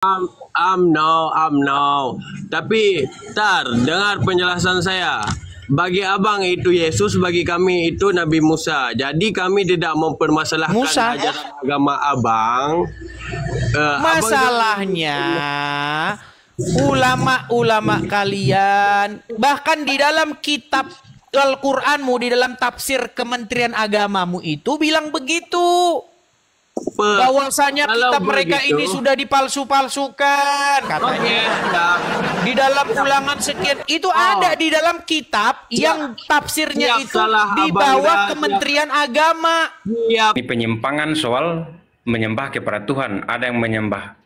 No. Tapi, dengar penjelasan saya. Bagi abang itu Yesus, bagi kami itu Nabi Musa. Jadi kami tidak mempermasalahkan Musa? ajaran agama abang. Masalahnya ulama-ulama kalian, bahkan di dalam kitab Al-Quranmu, di dalam tafsir Kementerian Agamamu itu bilang begitu. Bahwasanya kitab mereka ini sudah dipalsu-palsukan katanya. Di dalam ulangan sekian itu ada di dalam kitab yang tafsirnya itu di bawah Kementerian Agama. Ini penyimpangan soal menyembah kepada Tuhan. Ada yang menyembah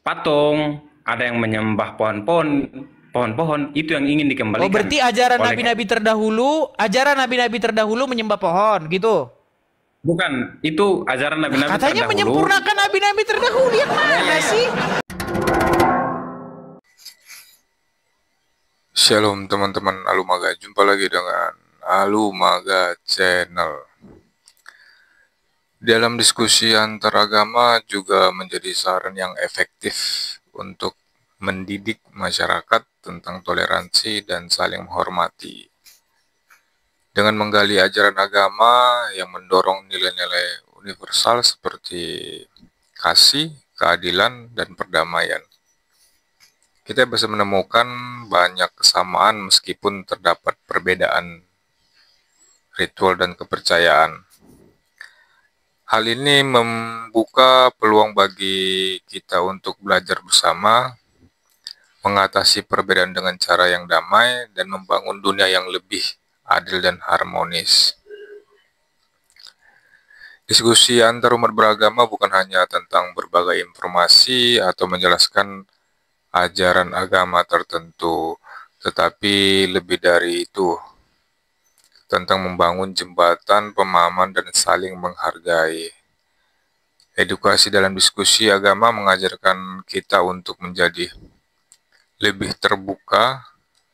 patung, ada yang menyembah pohon-pohon. Itu yang ingin dikembalikan. Oh, berarti ajaran nabi-nabi terdahulu menyembah pohon gitu. Bukan, itu ajaran nabi-nabi terdahulu. Katanya menyempurnakan nabi-nabi terdahulu, yang mana sih? Shalom teman-teman Alumaga, jumpa lagi dengan Alumaga Channel. Dalam diskusi antar agama juga menjadi saran yang efektif untuk mendidik masyarakat tentang toleransi dan saling menghormati. Dengan menggali ajaran agama yang mendorong nilai-nilai universal seperti kasih, keadilan, dan perdamaian. Kita bisa menemukan banyak kesamaan meskipun terdapat perbedaan ritual dan kepercayaan. Hal ini membuka peluang bagi kita untuk belajar bersama, mengatasi perbedaan dengan cara yang damai, dan membangun dunia yang lebih adil dan harmonis. Diskusi antar umat beragama bukan hanya tentang berbagai informasi atau menjelaskan ajaran agama tertentu, tetapi lebih dari itu, tentang membangun jembatan pemahaman dan saling menghargai. Edukasi dalam diskusi agama mengajarkan kita untuk menjadi lebih terbuka,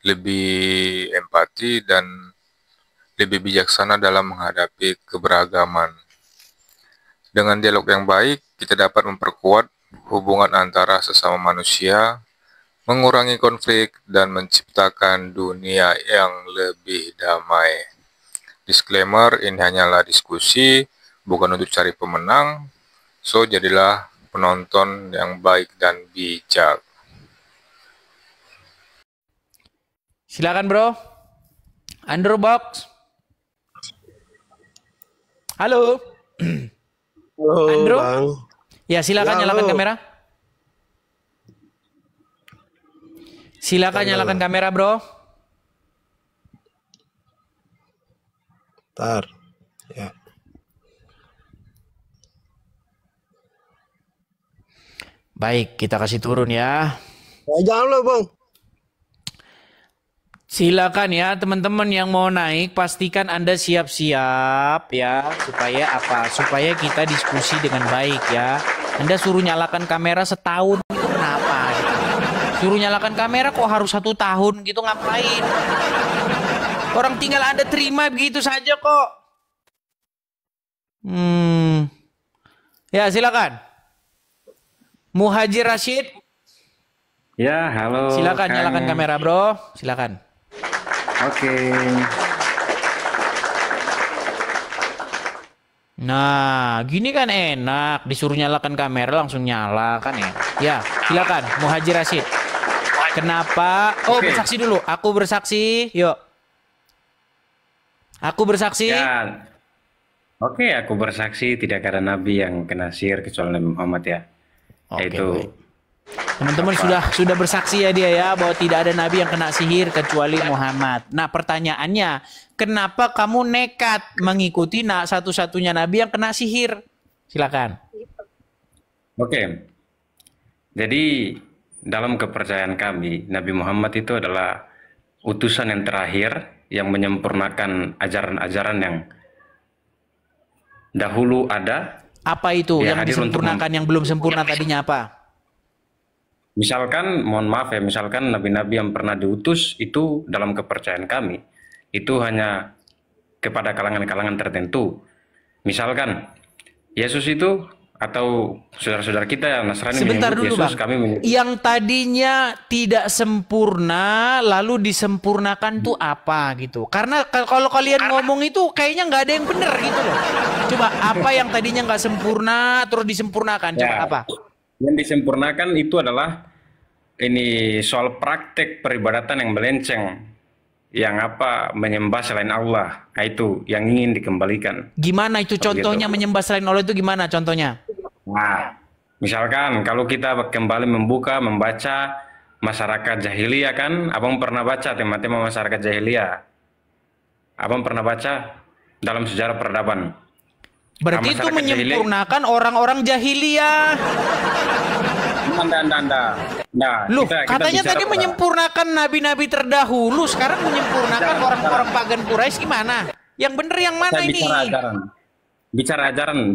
lebih empati, dan lebih bijaksana dalam menghadapi keberagaman. Dengan dialog yang baik, kita dapat memperkuat hubungan antara sesama manusia, mengurangi konflik, dan menciptakan dunia yang lebih damai. Disclaimer, ini hanyalah diskusi, bukan untuk cari pemenang, so jadilah penonton yang baik dan bijak. Silakan bro, Underbox. Halo. Halo, Andrew? Bang. Ya, silakan nyalakan kamera. Silakan nyalakan kamera, bro. Tar. Ya. Baik, kita kasih turun ya. Jangan lo, Bang. Silakan ya teman-teman yang mau naik, pastikan Anda siap-siap ya, supaya kita diskusi dengan baik ya. Anda suruh nyalakan kamera setahun itu kenapa gitu. Suruh nyalakan kamera kok harus 1 tahun gitu, ngapain? Orang tinggal Anda terima begitu saja kok. Ya silakan. Muhajir Rashid. Ya, halo. Silakan nyalakan kamera bro, silakan. Oke. Nah, gini kan enak, disuruh nyalakan kamera langsung nyala kan ya. Ya, silakan Muhajir Rashid. Kenapa? Oh, bersaksi dulu. Aku bersaksi. Yuk. Aku bersaksi. Ya. Oke, aku bersaksi tidak ada nabi yang kena sihir kecuali Nabi Muhammad ya. Oke, Itu. teman-teman sudah bersaksi ya dia ya bahwa tidak ada nabi yang kena sihir kecuali Muhammad. Nah, pertanyaannya, kenapa kamu nekat mengikuti satu-satunya nabi yang kena sihir? Silakan. Oke. Jadi dalam kepercayaan kami, Nabi Muhammad itu adalah utusan yang terakhir yang menyempurnakan ajaran-ajaran yang dahulu ada. Apa itu Ya, yang disempurnakan, yang belum sempurna tadinya apa? Misalkan, mohon maaf ya, misalkan nabi-nabi yang pernah diutus itu dalam kepercayaan kami, itu hanya kepada kalangan-kalangan tertentu. Misalkan, Yesus itu atau saudara-saudara kita Nasrani Sebentar menyebut dulu, Yesus, Bang. kami menyebut. Yang tadinya tidak sempurna lalu disempurnakan tuh apa gitu. Karena kalau kalian ngomong itu kayaknya nggak ada yang benar gitu loh. Coba apa yang tadinya nggak sempurna terus disempurnakan? Coba apa? Yang disempurnakan itu adalah ini soal praktek peribadatan yang melenceng, yang apa menyembah selain Allah. Nah, itu yang ingin dikembalikan. Gimana itu contohnya menyembah selain Allah itu gimana contohnya? Nah, misalkan kalau kita kembali membaca masyarakat jahiliyah kan, abang pernah baca tema-tema masyarakat jahiliyah. Abang pernah baca dalam sejarah peradaban. Berarti itu menyempurnakan orang-orang jahiliyah. Nah, Loh, kita katanya bicara tadi menyempurnakan nabi-nabi terdahulu, sekarang menyempurnakan orang-orang pagan Quraisy gimana? Yang bener yang mana saya ini? bicara ajaran.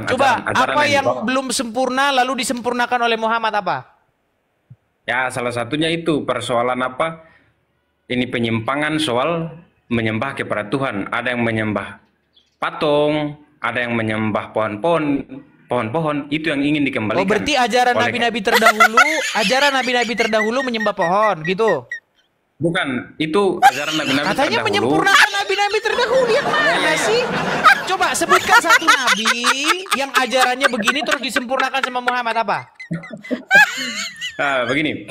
Coba ajaran apa yang dibawa. belum sempurna lalu disempurnakan oleh Muhammad apa? Ya, salah satunya itu persoalan apa? Ini penyimpangan soal menyembah kepada Tuhan. Ada yang menyembah patung, ada yang menyembah pohon-pohon, itu yang ingin dikembalikan. Oh, berarti ajaran nabi-nabi terdahulu menyembah pohon gitu. Bukan, itu ajaran nabi-nabi Katanya terdahulu. Menyempurnakan nabi-nabi terdahulu yang mana sih? Coba sebutkan satu nabi yang ajarannya begini terus disempurnakan sama Muhammad apa? Nah, begini.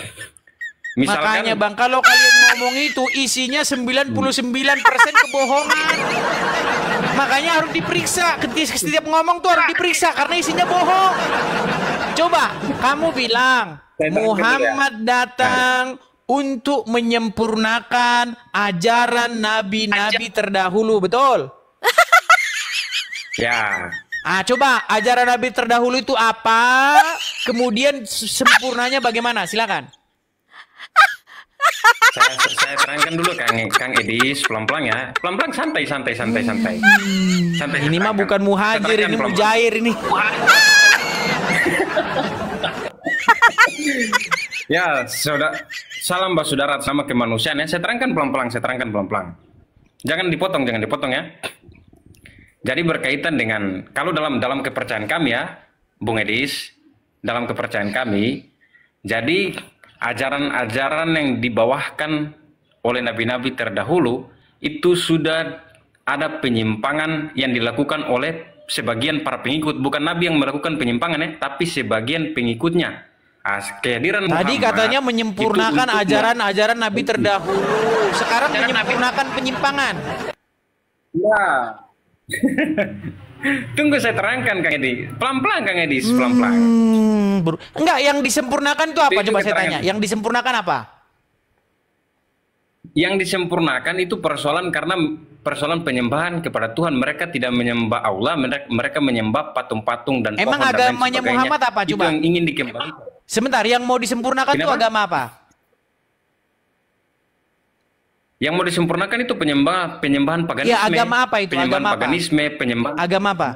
Misalkan, Makanya Bang, kalau kalian ngomong itu isinya 99% kebohongan. Makanya harus diperiksa. Setiap ngomong tuh harus diperiksa karena isinya bohong. Coba kamu bilang Muhammad datang untuk menyempurnakan ajaran nabi-nabi terdahulu, betul? ya, Coba ajaran nabi terdahulu itu apa? Kemudian sempurnanya bagaimana? Silakan. saya terangkan dulu Kang Edis, pelan-pelan ya. Pelan-pelan, santai. Ini mah bukan muhajir, ini mujair ini. Ya, salam saudara sama kemanusiaan ya. Saya terangkan pelan-pelan. Jangan dipotong ya. Jadi berkaitan dengan kalau dalam kepercayaan kami ya, Bung Edis, dalam kepercayaan kami, jadi ajaran-ajaran yang dibawahkan oleh nabi-nabi terdahulu itu sudah ada penyimpangan yang dilakukan oleh sebagian para pengikut, bukan nabi yang melakukan penyimpangan ya, tapi sebagian pengikutnya. Kehadiran Tadi Muhammad katanya menyempurnakan ajaran-ajaran nabi terdahulu. Sekarang menyempurnakan penyimpangan. Ya. Tunggu saya terangkan Kang Edi. Pelan-pelan Kang Edi, pelan-pelan. Enggak, yang disempurnakan itu apa? Coba saya tanya. Yang disempurnakan apa? Yang disempurnakan itu persoalan penyembahan kepada Tuhan. Mereka tidak menyembah Allah, mereka menyembah patung-patung dan emang pohon agamanya dan lain Muhammad apa? Itu Coba. yang ingin dikembalikan. Sebentar, yang mau disempurnakan itu agama apa? Yang mau disempurnakan itu penyembahan paganisme. Ya, agama apa itu? Penyembahan Agama apa? paganisme, penyembahan. Agama apa?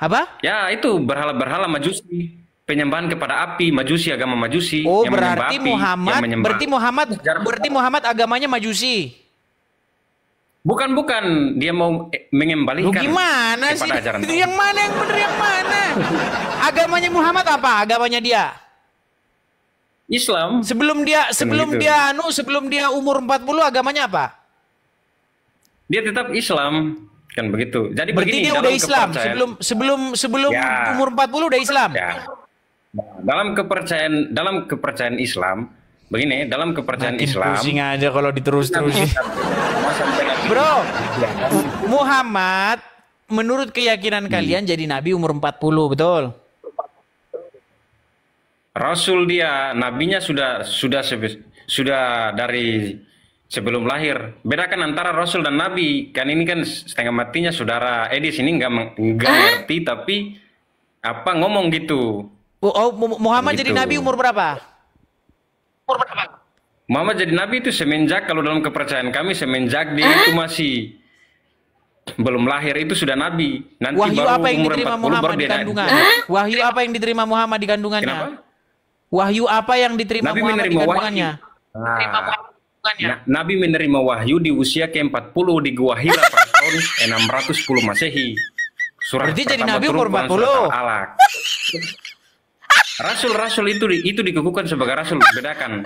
Apa? Ya, itu berhala-berhala majusi. Penyembahan kepada api, majusi, agama majusi. Oh, yang berarti Muhammad agamanya majusi. Bukan, dia mau mengembalikan. Gimana sih? Ajaran Itu yang mana yang benar yang mana? Agamanya Muhammad apa? Agamanya dia? Islam. Sebelum dia umur 40 agamanya apa? Dia tetap Islam, kan begitu. Jadi berarti begini, dia udah Islam sebelum ya, umur 40 udah Islam. Ya. Dalam kepercayaan Islam, begini, dalam kepercayaan Makin Islam. pusing aja kalau diterus-terusin. Bro, Muhammad menurut keyakinan kalian jadi nabi umur 40, betul? Rasul dia, nabinya sudah dari sebelum lahir. Bedakan antara Rasul dan Nabi. Kan ini kan setengah matinya saudara Edis ini nggak ngerti tapi apa ngomong gitu. Muhammad gitu. jadi nabi umur berapa? Muhammad jadi nabi itu semenjak, kalau dalam kepercayaan kami semenjak dia itu masih belum lahir itu sudah nabi. Nanti Wahyu baru apa yang umur diterima 40 Muhammad baru di dia kandungannya? Wahyu apa yang diterima Muhammad di kandungannya? Kenapa? Wahyu apa yang diterima Nabi Muhammad di menerima kandungannya? Nabi menerima wahyu di usia ke-40 di Gua Hira pada tahun 610 Masehi. Surat Berarti jadi pertama nabi turun umur Quran 40. surat Al-Alaq. Rasul itu dikukuhkan sebagai rasul, bedakan.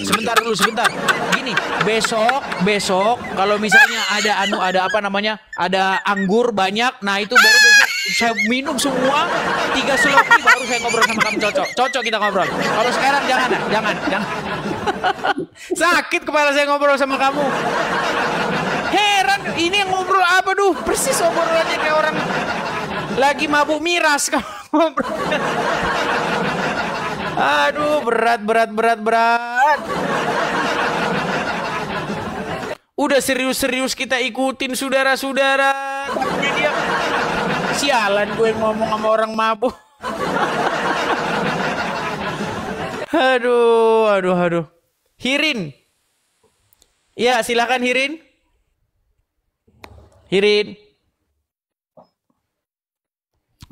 Sebentar dulu, sebentar. Gini, besok kalau misalnya ada apa namanya? Ada anggur banyak, nah itu baru besok saya minum semua 3 seloki baru saya ngobrol sama kamu cocok kita ngobrol. Kalau sekarang jangan. Sakit kepala saya ngobrol sama kamu. Heran, ini yang ngobrol apa duh? Persis obrolannya kayak orang lagi mabuk miras kamu ngobrol. Aduh, berat. Udah serius-serius kita ikutin saudara-saudara. Tapi dia sialan gue ngomong sama orang mabuk. Aduh. Hirin. Ya, silakan Hirin.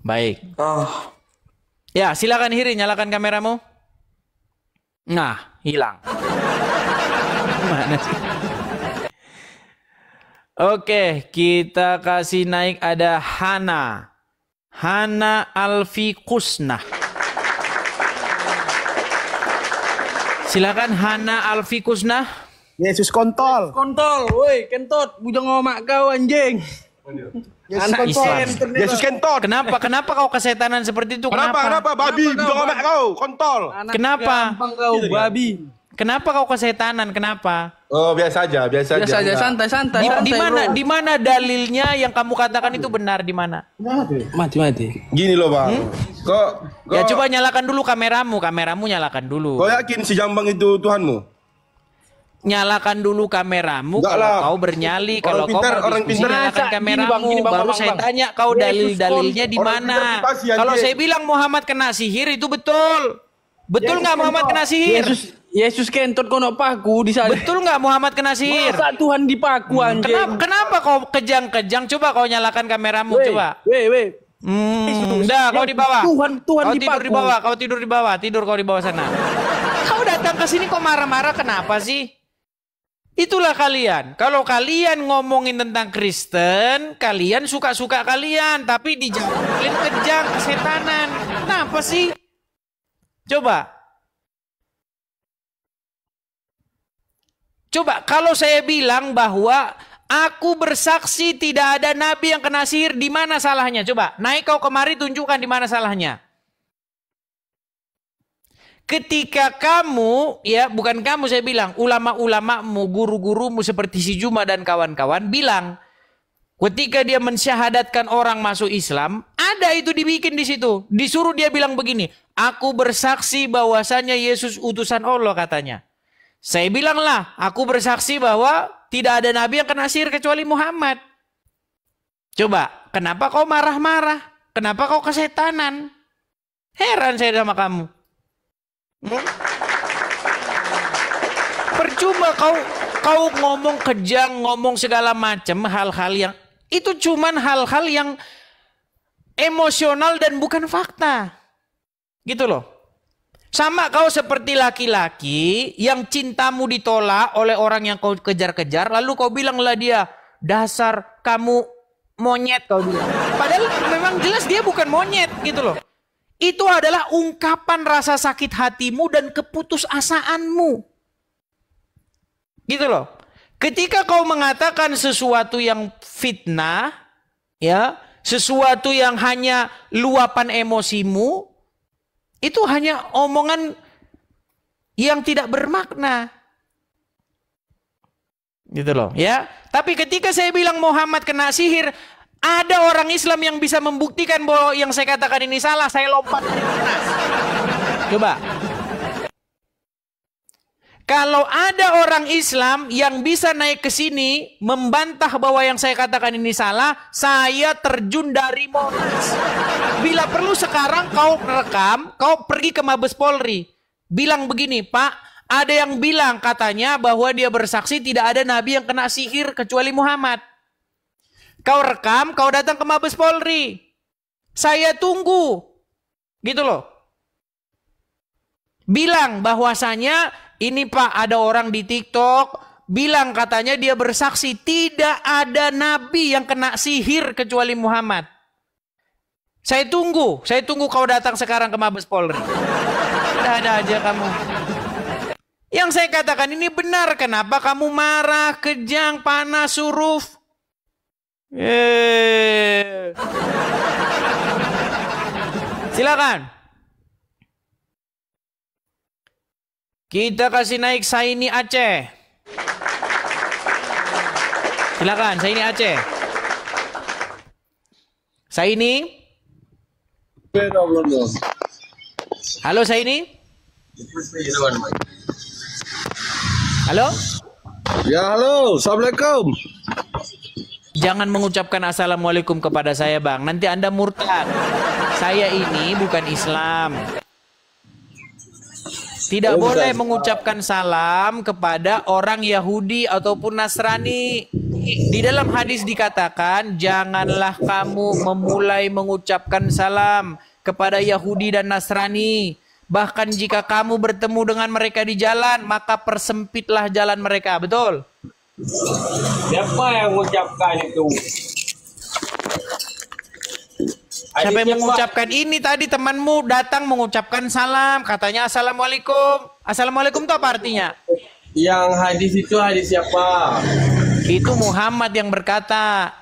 Baik. Ya, silakan Hirin, nyalakan kameramu. Nah, hilang. Mana sih? Oke, kita kasih naik ada Hana Alfi Kusnah. Silakan Hana Alfi Kusnah. Yesus kontol. Kontol, woi, kentut, bujang ngomak kau anjing. Anak Islam. Yesus kentot. Kenapa kau kesetanan seperti itu? Kenapa? Babi, bujang omak kau, kontol. Kenapa? Gampang kau, babi. Kenapa kau kesetanan? Kenapa? Oh, biasa aja. Biasa aja, santai. Di mana dalilnya yang kamu katakan itu benar di mana? Mati. Gini loh, Bang. Kok Ya coba nyalakan dulu kameramu nyalakan dulu. Kau yakin si Jambang itu Tuhanmu? Nyalakan dulu kameramu. Enggak Kalau lah. kau bernyali, Orang kalau kau pintar, berdiskusi, orang pintar. nyalakan kameramu. Gini, Bang, Baru Bang, saya Bang. tanya kau dalilnya di Orang mana? pintar pasti, anjing. Kalau saya bilang Muhammad kena sihir itu betul. Betul nggak Muhammad kena sihir? Yesus kentut kau nak paku di sana. Betul nggak Muhammad kena sihir? Masa Tuhan dipaku anjing. Kenapa kau kejang-kejang? Coba kau nyalakan kameramu, coba. Weh. Udah, kau di bawah. Tuhan Kau dipaku. tidur di bawah. Tidur kau di bawah sana. Kau datang ke sini kok marah-marah kenapa sih? Itulah kalian. Kalau kalian ngomongin tentang Kristen, kalian suka-suka kalian, tapi di jalan kalian kejang, kesetanan. Kenapa sih? Coba kalau saya bilang bahwa aku bersaksi tidak ada nabi yang kena sihir, di mana salahnya? Coba naik kau kemari tunjukkan di mana salahnya. Ketika kamu, ya bukan kamu saya bilang, ulama-ulamamu, guru-gurumu seperti si Juma dan kawan-kawan bilang, ketika dia mensyahadatkan orang masuk Islam, ada itu dibikin di situ. Disuruh dia bilang begini, aku bersaksi bahwasanya Yesus utusan Allah katanya. Saya bilanglah, aku bersaksi bahwa tidak ada nabi yang kena sihir kecuali Muhammad. Coba, kenapa kau marah-marah? Kenapa kau kesetanan? Heran saya sama kamu. Percuma kau ngomong kejang, ngomong segala macam hal-hal yang itu cuman hal-hal yang emosional dan bukan fakta. Gitu loh. Sama kau seperti laki-laki yang cintamu ditolak oleh orang yang kau kejar-kejar, lalu kau bilanglah dia, dasar kamu monyet kau bilang. Padahal memang jelas dia bukan monyet gitu loh. Itu adalah ungkapan rasa sakit hatimu dan keputusasaanmu. Gitu loh. Ketika kau mengatakan sesuatu yang fitnah, ya, sesuatu yang hanya luapan emosimu, itu hanya omongan yang tidak bermakna. Gitu loh, ya. Tapi ketika saya bilang Muhammad kena sihir, ada orang Islam yang bisa membuktikan bahwa yang saya katakan ini salah, saya lompat dari monas. Coba. Kalau ada orang Islam yang bisa naik ke sini membantah bahwa yang saya katakan ini salah, saya terjun dari Monas. Bila perlu sekarang kau rekam, kau pergi ke Mabes Polri. Bilang begini, Pak, ada yang bilang katanya bahwa dia bersaksi tidak ada nabi yang kena sihir kecuali Muhammad. Kau rekam, kau datang ke Mabes Polri. Saya tunggu. Gitu loh. Bilang bahwasanya ini Pak, ada orang di TikTok bilang katanya dia bersaksi tidak ada nabi yang kena sihir kecuali Muhammad. Saya tunggu kau datang sekarang ke Mabes Polri. Ada aja kamu. Yang saya katakan ini benar. Kenapa kamu marah, kejang, panas, suruf? Silakan. Kita kasih naik Saini Aceh. Silakan, Saini Aceh. Saini. Halo Saini. Halo. Ya halo, assalamualaikum. Jangan mengucapkan assalamualaikum kepada saya bang. Nanti Anda murtad. Saya ini bukan Islam. Tidak boleh mengucapkan salam kepada orang Yahudi ataupun Nasrani. Di dalam hadis dikatakan, janganlah kamu memulai mengucapkan salam kepada Yahudi dan Nasrani. Bahkan jika kamu bertemu dengan mereka di jalan, maka persempitlah jalan mereka. Betul? Siapa yang mengucapkan itu? Siapa yang mengucapkan ini tadi? Temanmu datang mengucapkan salam. Katanya assalamualaikum. Assalamualaikum itu apa artinya? Yang hadis itu hadis siapa? Itu Muhammad yang berkata.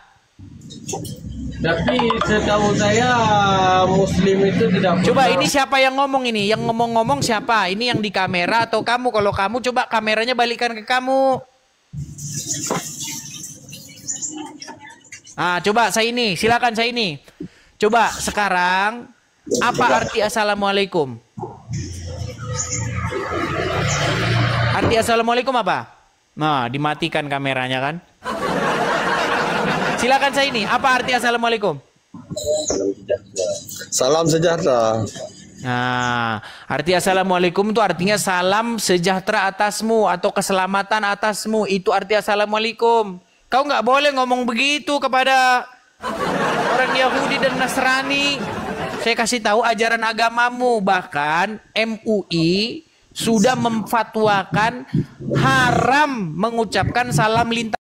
Tapi setahu saya Muslim itu tidak. Coba ini siapa yang ngomong ini? Yang ngomong-ngomong siapa? Ini yang di kamera atau kamu? Kalau kamu coba kameranya balikan ke kamu. Ah, coba saya ini, silakan saya ini. Coba sekarang apa arti assalamualaikum? Arti assalamualaikum apa? Nah, dimatikan kameranya kan? Silakan saya ini, apa arti assalamualaikum? Salam sejahtera. Nah, arti assalamualaikum itu artinya salam sejahtera atasmu atau keselamatan atasmu. Itu arti assalamualaikum. Kau nggak boleh ngomong begitu kepada orang Yahudi dan Nasrani. Saya kasih tahu ajaran agamamu. Bahkan MUI sudah memfatwakan haram mengucapkan salam lintas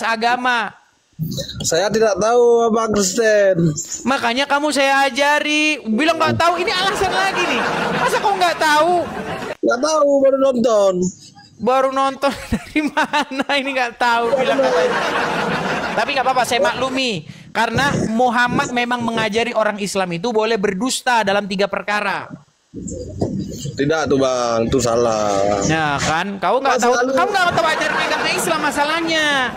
agama. Saya tidak tahu Abang Kristen. Makanya kamu saya ajari. Bilang nggak tahu, ini alasan lagi nih. Masa kau nggak tahu? Nggak tahu, baru nonton. Baru nonton dari mana? Ini nggak tahu bilang katanya. Tapi nggak apa-apa, saya maklumi. Karena Muhammad memang mengajari orang Islam itu boleh berdusta dalam 3 perkara. Tidak tuh Bang, itu salah. Nah kan, kau nggak tahu, kamu nggak tahu ajaran agama Islam masalahnya.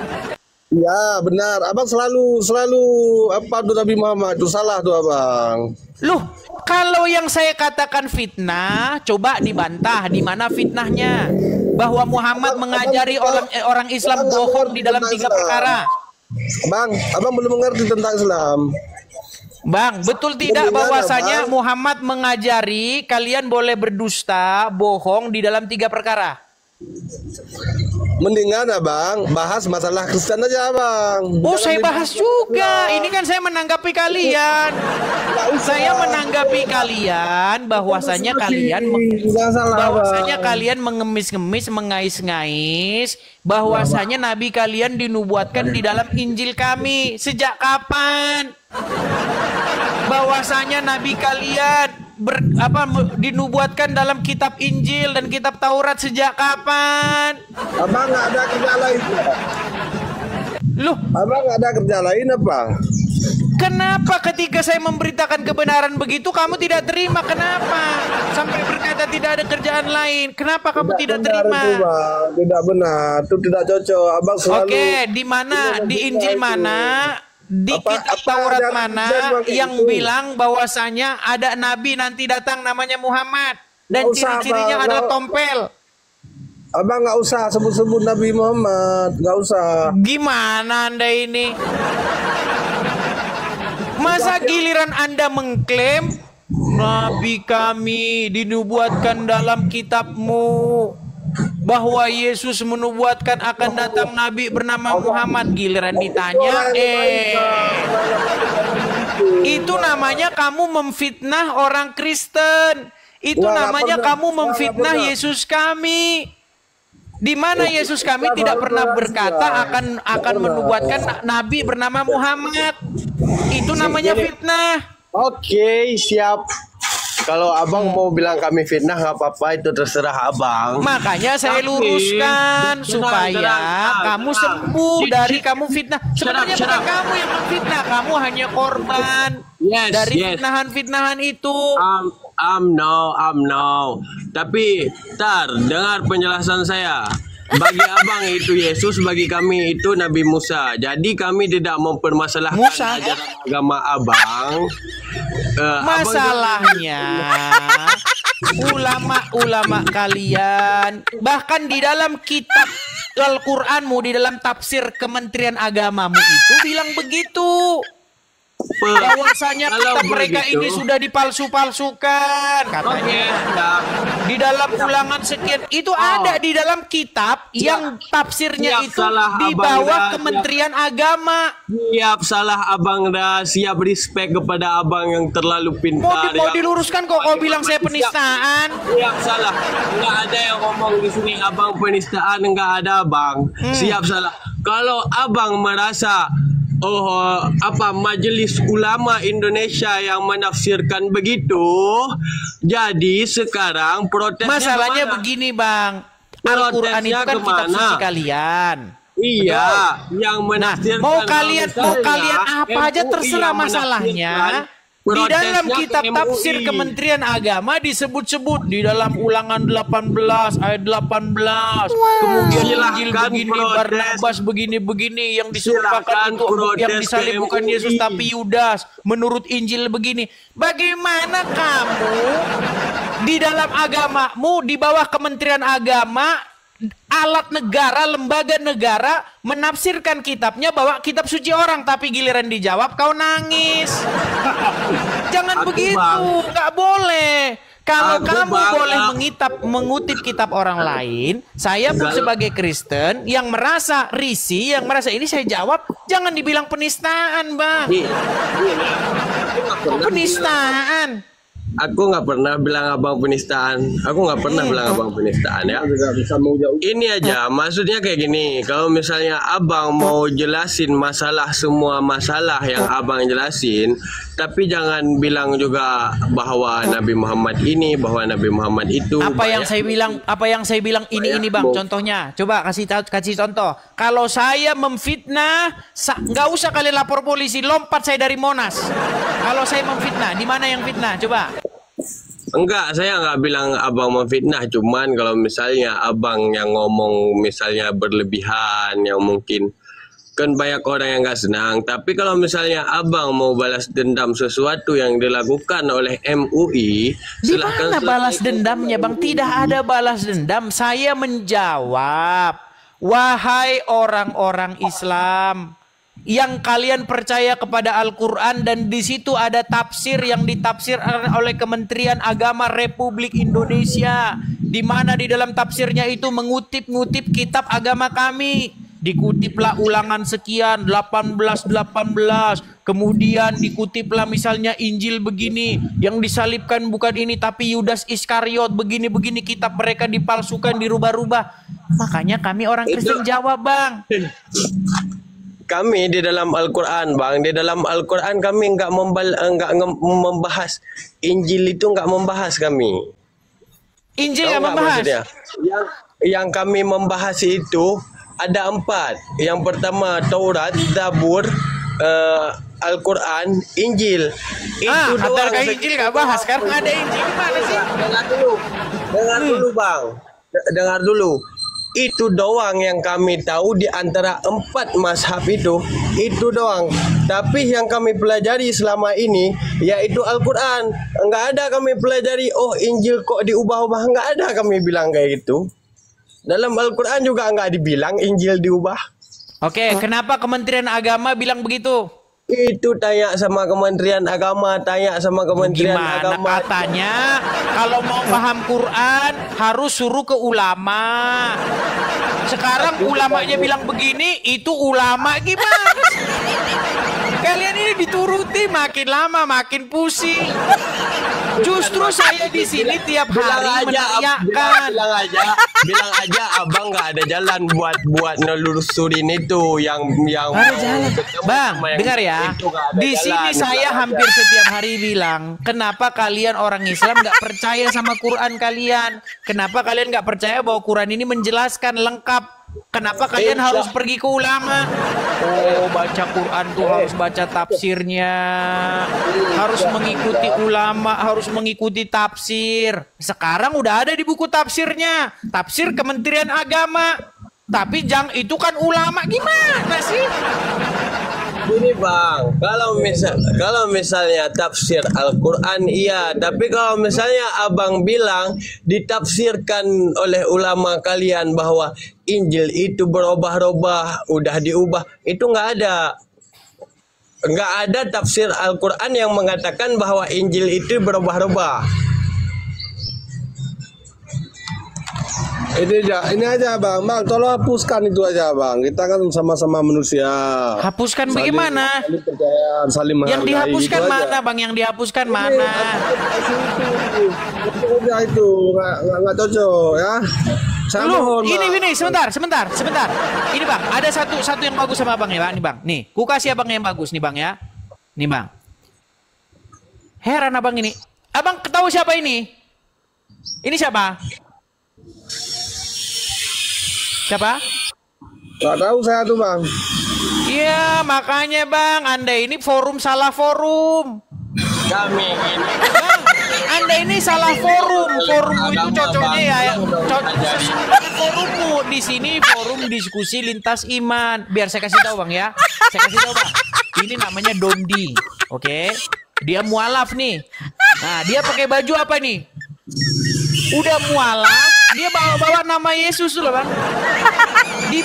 Ya benar, Abang selalu apa tuh Nabi Muhammad itu salah tuh Abang. Loh, kalau yang saya katakan fitnah, coba dibantah di mana fitnahnya? Bahwa Muhammad mengajari orang Islam bohong di dalam 3 perkara. Abang belum mengerti tentang Islam. Bang, betul tidak bahwasanya Muhammad mengajari kalian boleh berdusta, bohong di dalam 3 perkara? Mendingan Abang bahas masalah Kristen aja Abang. Oh, saya bahas juga. Ini kan saya menanggapi kalian. Saya menanggapi kalian bahwasanya kalian mengemis-ngemis, mengais-ngais bahwasanya nabi kalian dinubuatkan di dalam Injil kami. Sejak kapan? Bahwasanya nabi kalian dinubuatkan dalam kitab Injil dan kitab Taurat sejak kapan? Abang nggak ada kerja lain. Loh, Abang nggak ada kerja lain apa? kenapa ketika saya memberitakan kebenaran begitu kamu tidak terima? Kenapa? Sampai berkata tidak ada kerjaan lain. Kenapa kamu tidak terima? Itu, Bang. Tidak benar, itu tidak cocok. Abang selalu. Oke, di mana? Di Injil mana? Di kitab Taurat mana yang bilang bahwasanya ada nabi nanti datang namanya Muhammad dan ciri-cirinya ada tompel? Abang nggak usah sebut-sebut Nabi Muhammad, nggak usah. Gimana Anda ini? Masa giliran Anda mengklaim nabi kami dinubuatkan dalam kitabmu bahwa Yesus menubuatkan akan datang nabi bernama Muhammad, giliran ditanya itu namanya kamu memfitnah orang Kristen. Itu namanya kamu memfitnah Yesus kami. Di mana Yesus kami tidak pernah berkata akan menubuatkan nabi bernama Muhammad. Itu namanya fitnah. Oke, siap. Kalau abang mau bilang kami fitnah nggak apa-apa, itu terserah abang. Makanya saya luruskan supaya kamu sembuh dari kamu fitnah. Sebenarnya bukan kamu yang memfitnah, kamu hanya korban dari fitnahan-fitnahan itu. No. Tapi, dengar penjelasan saya. Bagi abang itu Yesus, bagi kami itu Nabi Musa. Jadi kami tidak mempermasalahkan ajaran agama abang. Masalahnya ulama-ulama kalian, bahkan di dalam kitab Al-Quranmu, di dalam tafsir Kementerian Agamamu itu bilang begitu. Bahwasanya kitab mereka ini sudah dipalsu-palsukan katanya. Di dalam ulangan sekian itu ada di dalam kitab yang tafsirnya itu di bawah Kementerian Agama. Siap salah abang dah, siap respect kepada abang yang terlalu pintar. Mau diluruskan kok kau bilang saya penistaan. Siap salah. Enggak ada yang ngomong di sini abang penistaan, enggak ada abang. Siap salah. Kalau abang merasa Majelis Ulama Indonesia yang menafsirkan begitu, jadi sekarang protesnya masalahnya kemana? Begini bang, Al-Quran itu kan kitab suci kalian. Iya, yang menafsirkan. Mau kalian apa aja terserah masalahnya. Di dalam kitab tafsir Kementerian Agama disebut-sebut di dalam ulangan 18 ayat 18. Kemudian Injil begini, Barnabas begini-begini, yang disuruhkan itu yang disalib bukan Yesus tapi Yudas. Menurut Injil begini. Bagaimana kamu di dalam agamamu di bawah Kementerian Agama, alat negara, lembaga negara menafsirkan kitabnya bahwa kitab suci orang, tapi giliran dijawab kau nangis. Jangan begitu, nggak boleh. Kalau kamu boleh mengutip kitab orang lain, saya pun sebagai Kristen yang merasa risih, yang merasa ini saya jawab, jangan dibilang penistaan, Bang. Penistaan. Aku nggak pernah bilang abang penistaan. Aku nggak pernah bilang abang penistaan ya. Ini aja, maksudnya kayak gini. Kalau misalnya abang mau jelasin semua masalah yang abang jelasin, tapi jangan bilang juga bahwa Nabi Muhammad ini, bahwa Nabi Muhammad itu. Apa yang saya bilang ini bang. Contohnya, coba kasih contoh. Kalau saya memfitnah, nggak usah kalian lapor polisi, lompat saya dari Monas. Kalau saya memfitnah, di mana yang fitnah? Coba. Enggak, saya nggak bilang abang memfitnah, cuman kalau misalnya abang yang ngomong misalnya berlebihan, yang mungkin kan banyak orang yang nggak senang. Tapi kalau misalnya abang mau balas dendam sesuatu yang dilakukan oleh MUI, silahkan. Di mana balas dendamnya, bang? Tidak ada balas dendam. Saya menjawab, wahai orang-orang Islam yang kalian percaya kepada Al-Quran, dan di situ ada tafsir yang ditafsir oleh Kementerian Agama Republik Indonesia, di mana di dalam tafsirnya itu mengutip-ngutip kitab agama kami. Dikutiplah ulangan sekian 18, kemudian dikutiplah misalnya Injil begini, yang disalibkan bukan ini tapi Yudas Iskariot, begini-begini, kitab mereka dipalsukan, dirubah-rubah. Makanya kami orang Kristen jawab, bang. Kami di dalam Al-Quran, bang, di dalam Al-Quran kami nggak membahas Injil, itu nggak membahas kami. Injil nggak membahas. Maksudnya? Yang kami membahas itu ada 4. Yang pertama Taurat, Zabur, Al-Quran, Injil. Itu doang. Injil nggak bahas, sekarang ada Injil gimana sih? Dengar dulu, bang. Dengar dulu. Itu doang yang kami tahu di antara 4 mazhab itu doang. Tapi yang kami pelajari selama ini yaitu Al-Quran. Enggak ada kami pelajari, Injil kok diubah-ubah. Enggak ada kami bilang kayak gitu. Dalam Al-Quran juga enggak dibilang Injil diubah. Oke, kenapa Kementerian Agama bilang begitu? Itu tanya sama Kementerian Agama, Agama. Katanya kalau mau paham Quran harus suruh ke ulama. Sekarang ulamanya bilang begini, itu ulama gimana? Kalian ini dituruti, makin lama makin pusing. Justru saya di sini tiap hari meneriakkan. Bilang aja abang nggak ada jalan buat nelusurin itu yang Ada jalan. Bang, dengar ya. Di sini saya hampir setiap hari bilang, kenapa kalian orang Islam nggak percaya sama Quran kalian? Kenapa kalian nggak percaya bahwa Quran ini menjelaskan lengkap? Kenapa kalian harus pergi ke ulama? Oh, baca Quran tuh harus baca tafsirnya, harus mengikuti ulama, harus mengikuti tafsir. Sekarang udah ada di buku tafsirnya, tafsir Kementerian Agama. Tapi itu kan ulama, gimana sih? Ini bang, kalau misalnya tafsir Al-Quran iya, tapi kalau misalnya abang bilang ditafsirkan oleh ulama kalian bahwa Injil itu berubah-ubah, udah diubah, itu nggak ada tafsir Al-Quran yang mengatakan bahwa Injil itu berubah-ubah. Ini aja bang, tolong hapuskan itu aja bang. Kita kan sama-sama manusia. Hapuskan bagaimana? Saling percaya, saling menghargai. Yang dihapuskan gitu mana aja. bang? Yang dihapuskan mana? Itu nggak cocok ya. Saya mohon, Ini sebentar. Ini bang, ada satu yang bagus sama abang ya bang. Nih bang, nih, ku kasih abang yang bagus nih bang ya. Nih bang. Heran abang ini. Abang tahu siapa ini? Ini siapa? Siapa? Nggak tahu saya tuh bang. Iya, makanya bang, Anda ini salah forum. Kami ini Bang, Anda ini salah forum. Forummu itu cocoknya ya. Forummu di sini forum diskusi lintas iman. Biar saya kasih tahu bang ya. Saya kasih tahu bang. Ini namanya Dondi, oke? Dia mualaf nih. Nah, dia pakai baju apa nih? Udah mualaf, dia bawa nama Yesus loh bang. Di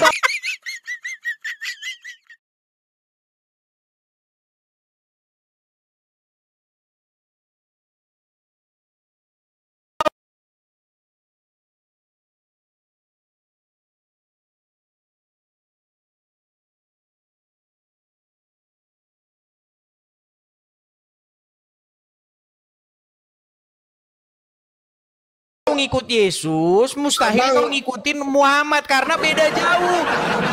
ngikut Yesus, mustahil kau ngikutin Muhammad karena beda jauh.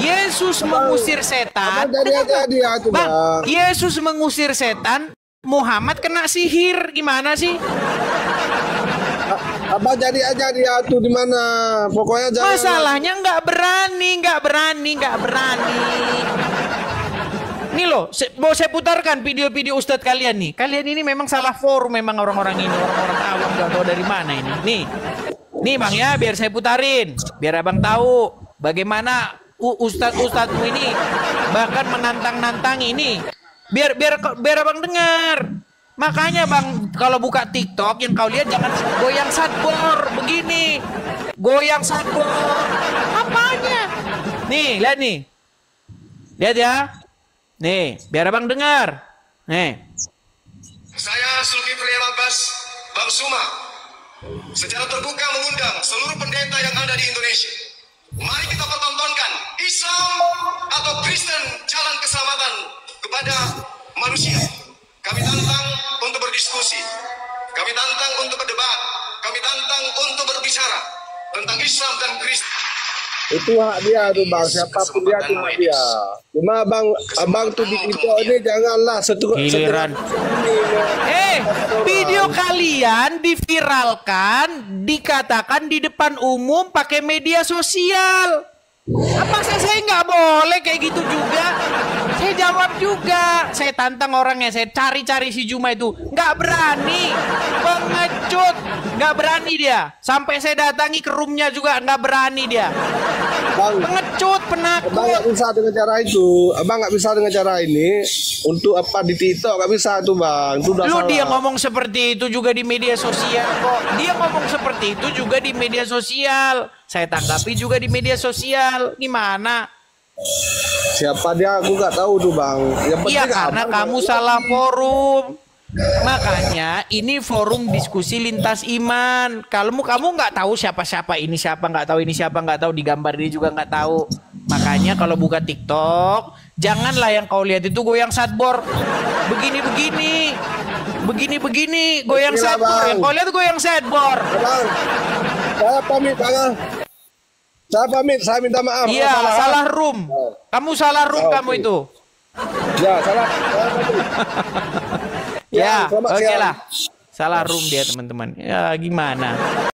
Yesus mengusir setan. Bang, Yesus mengusir setan, Muhammad kena sihir. Gimana sih? Abang jadi aja dia tuh di mana? Pokoknya jangan. Masalahnya nggak berani. Nih loh, mau saya putarkan video-video ustadz kalian nih. Kalian ini memang salah forum, memang orang-orang ini, orang-orang awam gak tahu dari mana ini. Nih bang ya, biar saya putarin, biar abang tahu bagaimana ustadz-ustadzmu ini bahkan menantang-nantang ini. Biar abang dengar. Makanya bang, kalau buka TikTok yang kau lihat jangan goyang sadbor begini, goyang sadbor. Apanya? Nih, lihat nih, lihat ya. Nih, biar abang dengar. Nih. Saya Zulkifli Abbas, Bang Suma, secara terbuka mengundang seluruh pendeta yang ada di Indonesia. Mari kita pertontonkan Islam atau Kristen jalan keselamatan kepada manusia. Kami tantang untuk berdiskusi. Kami tantang untuk berdebat. Kami tantang untuk berbicara tentang Islam dan Kristen. Itu hak dia tuh bang, siapapun dia tuh hak dia. Cuma abang tuh di itu ini janganlah giliran. Video kalian diviralkan, dikatakan di depan umum pakai media sosial. Apa saya nggak boleh kayak gitu juga? Saya jawab juga. Saya tantang orangnya, saya cari-cari si Juma itu. Nggak berani, pengecut, nggak berani dia. Sampai saya datangi ke roomnya juga nggak berani dia. Bang, pengecut, penakut. Abang nggak bisa dengan cara itu. Abang nggak bisa dengan cara ini untuk apa di TikTok nggak bisa tuh bang. Itu udah salah. Dia ngomong seperti itu juga di media sosial kok. Dia ngomong seperti itu juga di media sosial. Saya tanggapi juga di media sosial. Gimana? Siapa dia aku nggak tahu tuh bang. Iya karena kamu salah forum. Makanya ini forum diskusi lintas iman. Kalau kamu nggak tahu siapa ini siapa nggak tahu ini siapa nggak tahu, digambar dia juga nggak tahu. Makanya kalau buka TikTok Janganlah yang kau lihat itu goyang sadbor. Begini-begini. Begini-begini goyang Gila, sadbor. Bang. Yang kau lihat goyang sadbor. Bang, saya pamit, Bang. Saya pamit, saya minta maaf. Iya, Kalau salah room. Kamu salah room kamu oke. itu. Ya, salah. Ya, selamat oke siang. lah. Salah room dia teman-teman. Ya gimana?